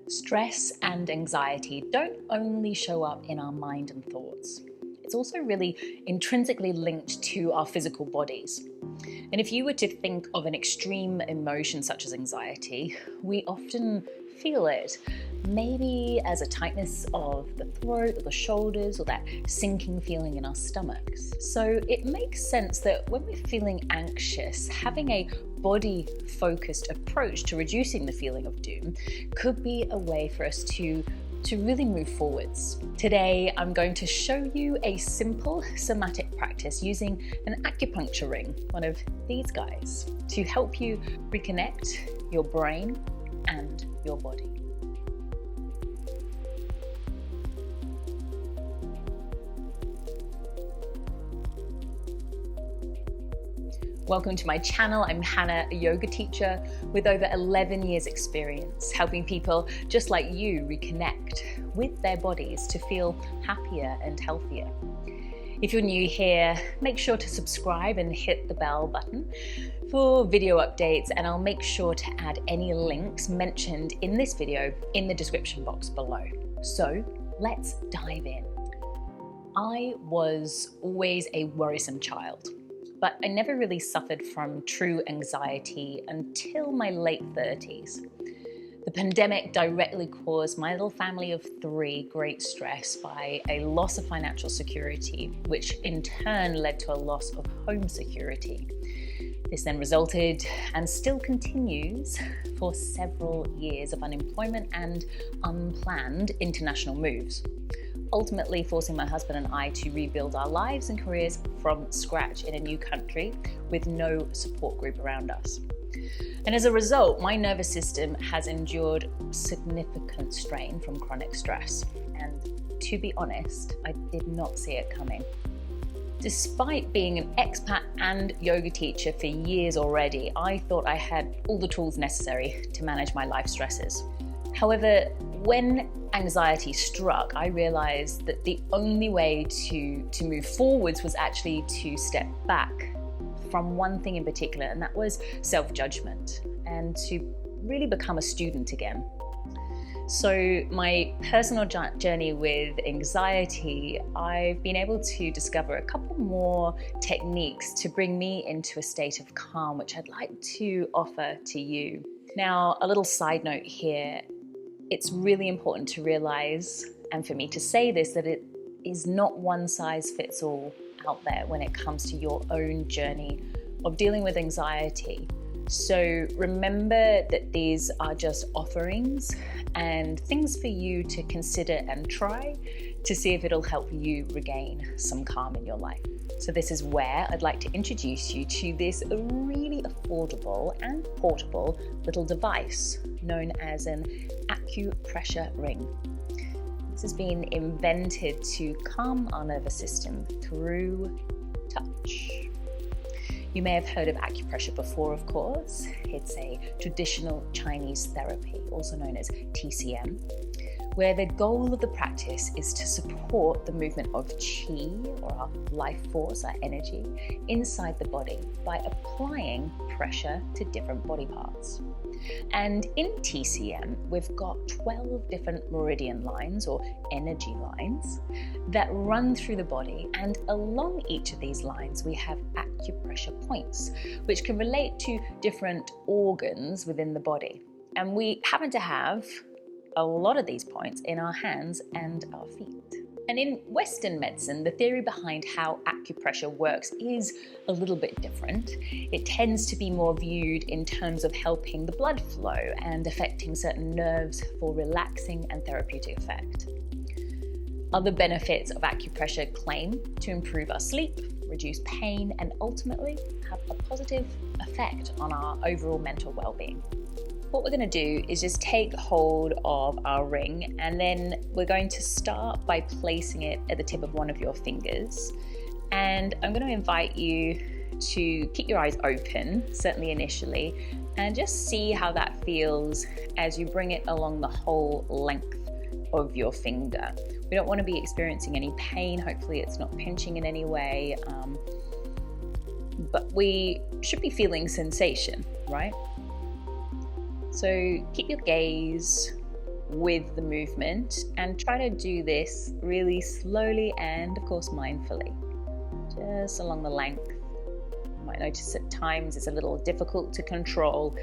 Stress and anxiety don't only show up in our mind and thoughts. It's also really intrinsically linked to our physical bodies. And if you were to think of an extreme emotion such as anxiety, we often feel it, maybe as a tightness of the throat or the shoulders or that sinking feeling in our stomachs. So it makes sense that when we're feeling anxious, having a body-focused approach to reducing the feeling of doom could be a way for us to really move forwards. Today, I'm going to show you a simple somatic practice using an acupuncture ring, one of these guys, to help you reconnect your brain and your body. Welcome to my channel. I'm Hannah, a yoga teacher with over 11 years experience, helping people just like you reconnect with their bodies to feel happier and healthier. If you're new here, make sure to subscribe and hit the bell button for video updates, and I'll make sure to add any links mentioned in this video in the description box below. So let's dive in. I was always a worrisome child, but I never really suffered from true anxiety until my late 30s. The pandemic directly caused my little family of 3 great stress by a loss of financial security, which in turn led to a loss of home security. This then resulted, and still continues, for several years of unemployment and unplanned international moves, ultimately forcing my husband and I to rebuild our lives and careers from scratch in a new country with no support group around us. And as a result, my nervous system has endured significant strain from chronic stress. And to be honest, I did not see it coming. Despite being an expat and yoga teacher for years already, I thought I had all the tools necessary to manage my life stresses. However, when anxiety struck, I realized that the only way to move forwards was actually to step back from one thing in particular, and that was self-judgment, and to really become a student again. So my personal journey with anxiety, I've been able to discover a couple more techniques to bring me into a state of calm, which I'd like to offer to you. Now, a little side note here. It's really important to realize, and for me to say this, that it is not one size fits all out there when it comes to your own journey of dealing with anxiety. So remember that these are just offerings and things for you to consider and try to see if it'll help you regain some calm in your life. So this is where I'd like to introduce you to this really affordable and portable little device known as an acupressure ring. This has been invented to calm our nervous system through touch. You may have heard of acupressure before, of course. It's a traditional Chinese therapy, also known as TCM, where the goal of the practice is to support the movement of qi, or our life force, our energy, inside the body by applying pressure to different body parts. And in TCM, we've got 12 different meridian lines, or energy lines, that run through the body, and along each of these lines we have acupressure points, which can relate to different organs within the body. And we happen to have a lot of these points in our hands and our feet. And in Western medicine, the theory behind how acupressure works is a little bit different. It tends to be more viewed in terms of helping the blood flow and affecting certain nerves for relaxing and therapeutic effect. Other benefits of acupressure claim to improve our sleep, reduce pain, and ultimately have a positive effect on our overall mental well-being. What we're going to do is just take hold of our ring, and then we're going to start by placing it at the tip of one of your fingers. And I'm going to invite you to keep your eyes open, certainly initially, and just see how that feels as you bring it along the whole length of your finger. We don't want to be experiencing any pain. Hopefully it's not pinching in any way, but we should be feeling sensation, right? So keep your gaze with the movement, and try to do this really slowly and of course mindfully, just along the length. You might notice at times it's a little difficult to control.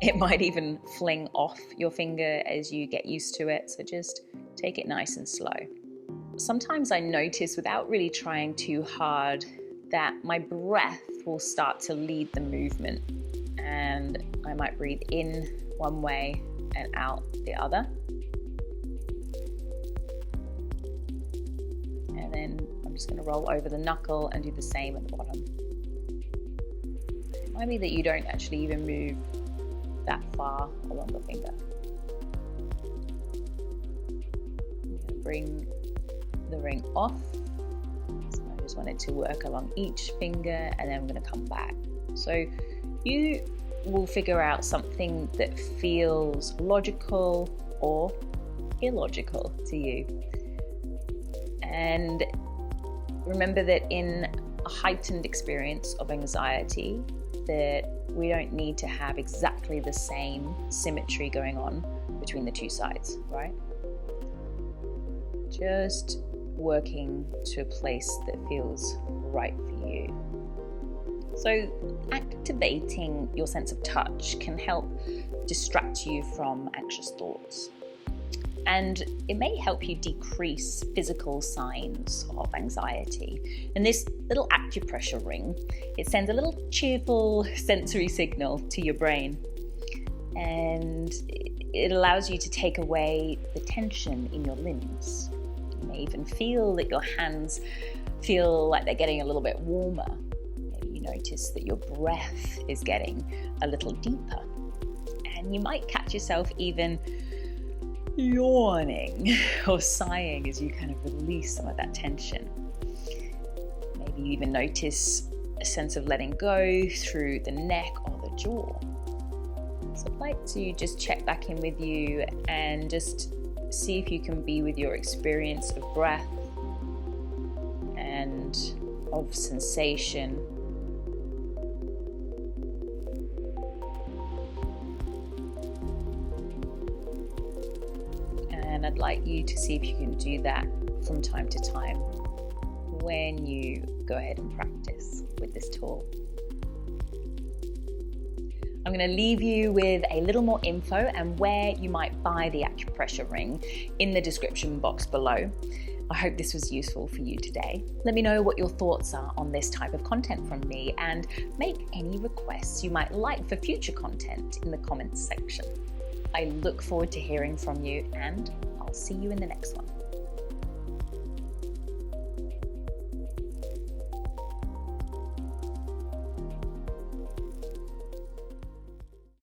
It might even fling off your finger as you get used to it, so just take it nice and slow. Sometimes I notice, without really trying too hard, that my breath will start to lead the movement, and I might breathe in one way and out the other. And then I'm just going to roll over the knuckle and do the same at the bottom. It might be that you don't actually even move that far along the finger. I'm going to bring the ring off. So I just want it to work along each finger, and then I'm going to come back. So you will figure out something that feels logical or illogical to you. And remember that in a heightened experience of anxiety, that we don't need to have exactly the same symmetry going on between the two sides, right? Just working to a place that feels right for you. So activating your sense of touch can help distract you from anxious thoughts. And it may help you decrease physical signs of anxiety. And this little acupressure ring, it sends a little cheerful sensory signal to your brain. And it allows you to take away the tension in your limbs. You may even feel that your hands feel like they're getting a little bit warmer. Maybe you notice that your breath is getting a little deeper. And you might catch yourself even yawning or sighing as you kind of release some of that tension. Maybe you even notice a sense of letting go through the neck or the jaw. So I'd like to just check back in with you and just see if you can be with your experience of breath and of sensation. And I'd like you to see if you can do that from time to time when you go ahead and practice with this tool. I'm going to leave you with a little more info and where you might buy the acupressure ring in the description box below. I hope this was useful for you today. Let me know what your thoughts are on this type of content from me, and make any requests you might like for future content in the comments section. I look forward to hearing from you, and I'll see you in the next one.